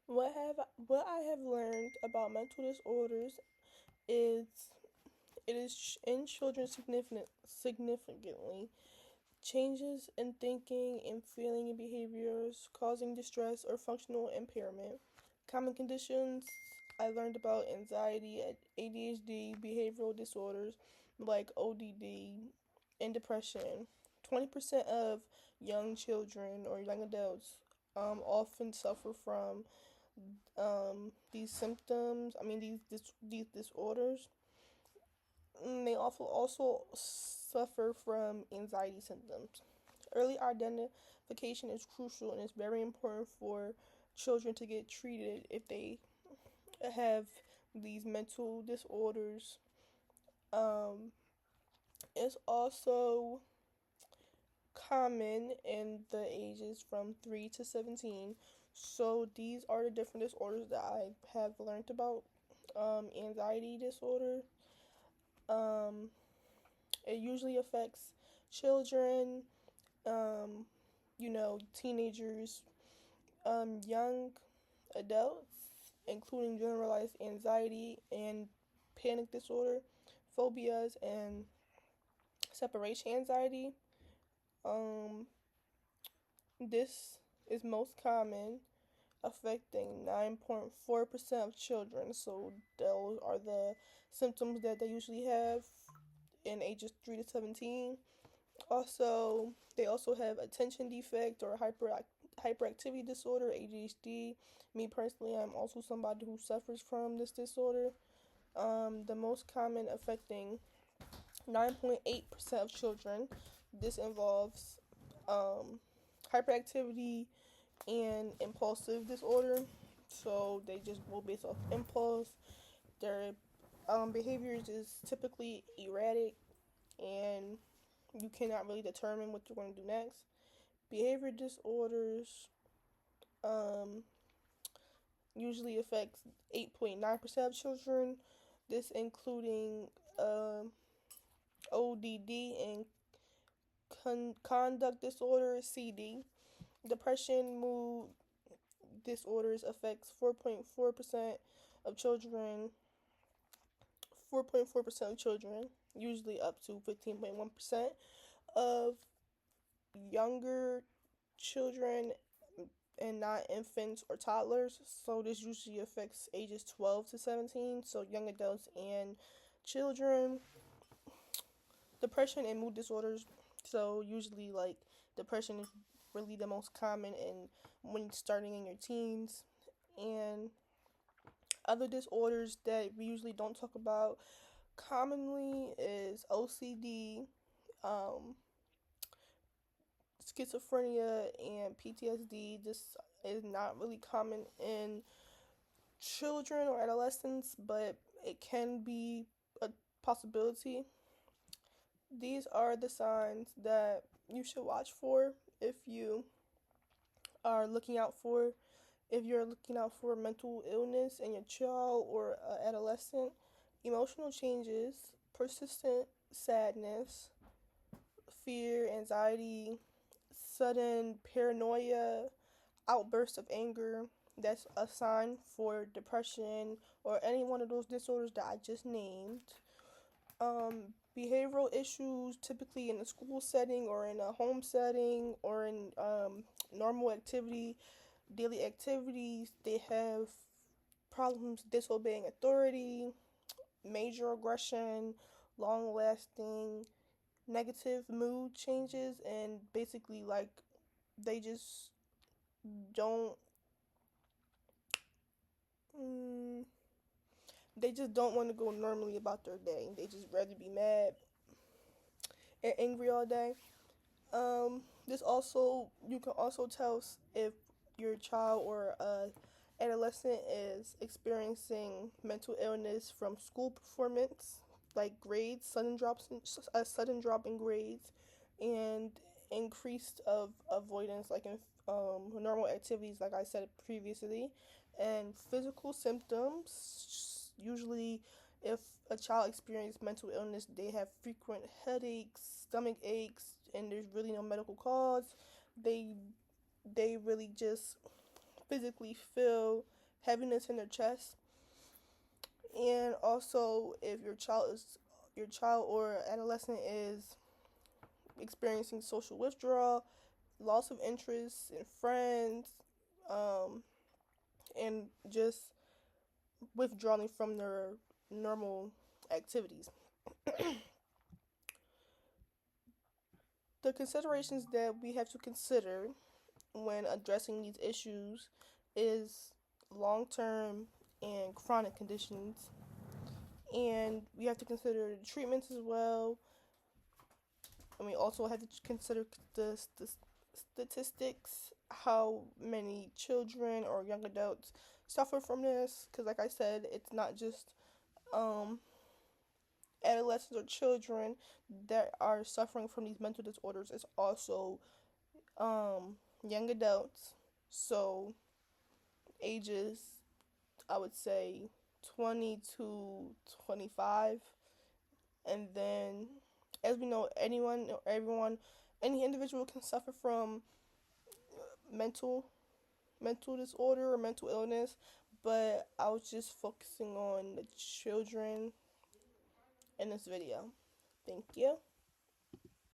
What I have learned about mental disorders is it is in children significantly changes in thinking and feeling and behaviors causing distress or functional impairment. Common conditions I learned about anxiety, ADHD, behavioral disorders like ODD, and depression. 20% of young children or young adults often suffer from these symptoms. I mean, these disorders. They also suffer from anxiety symptoms. Early identification is crucial and it's very important for children to get treated if they have these mental disorders. Um, it's also common in the ages from 3 to 17. So these are the different disorders that I have learned about. Anxiety disorder. Um, it usually affects children, um, teenagers, young adults, including generalized anxiety and panic disorder, phobias, and separation anxiety. Um, this is most common, affecting 9.4% of children. So, those are the symptoms that they usually have in ages 3 to 17. Also, they also have attention defect or hyperactivity disorder, ADHD. Me personally, I'm also somebody who suffers from this disorder. The most common affecting 9.8% of children. This involves um, hyperactivity and impulsive disorder. So they just go based off impulse. Their behaviors is typically erratic and you cannot really determine what you're going to do next. Behavior disorders um, usually affects 8.9% of children. This including ODD and conduct disorder (CD). Depression, mood disorders affects 4.4% of children. 4.4% of children, usually up to 15.1% of younger children and not infants or toddlers. So this usually affects ages 12 to 17, so young adults and children. Depression and mood disorders. So usually like depression is really the most common in when starting in your teens, and other disorders that we usually don't talk about commonly is OCD, um, schizophrenia, and PTSD. This is not really common in children or adolescents, but it can be a possibility. These are the signs that you should watch for if you are looking out for if you're looking out for mental illness in your child or adolescent. Emotional changes, persistent sadness, fear, anxiety, sudden paranoia, outbursts of anger. That's a sign for depression or any one of those disorders that I just named. Behavioral issues, typically in a school setting or in a home setting or in normal daily activities. They have problems disobeying authority, major aggression, long lasting negative mood changes, and basically, like, they just don't. Mm, they just don't want to go normally about their day. They just rather be mad and angry all day. This also you can also tell if your child or adolescent is experiencing mental illness from school performance, like grades, a sudden drop in grades, and increased of avoidance, like in normal activities, like I said previously, and physical symptoms. Usually, if a child experiences mental illness, they have frequent headaches, stomach aches, and there's really no medical cause. They they really just physically feel heaviness in their chest. And also, if your child or adolescent is experiencing social withdrawal, loss of interest in friends, um, and just withdrawing from their normal activities. The considerations that we have to consider when addressing these issues is long term and chronic conditions. And we have to consider the treatments as well. And we also have to consider the statistics, how many children or young adults suffer from this. Because, like I said, it's not just um, adolescents or children that are suffering from these mental disorders, it's also young adults. So, ages, I would say 20 to 25. And then, as we know, anyone or everyone, any individual can suffer from mental disorder or mental illness, but I was just focusing on the children in this video. Thank you.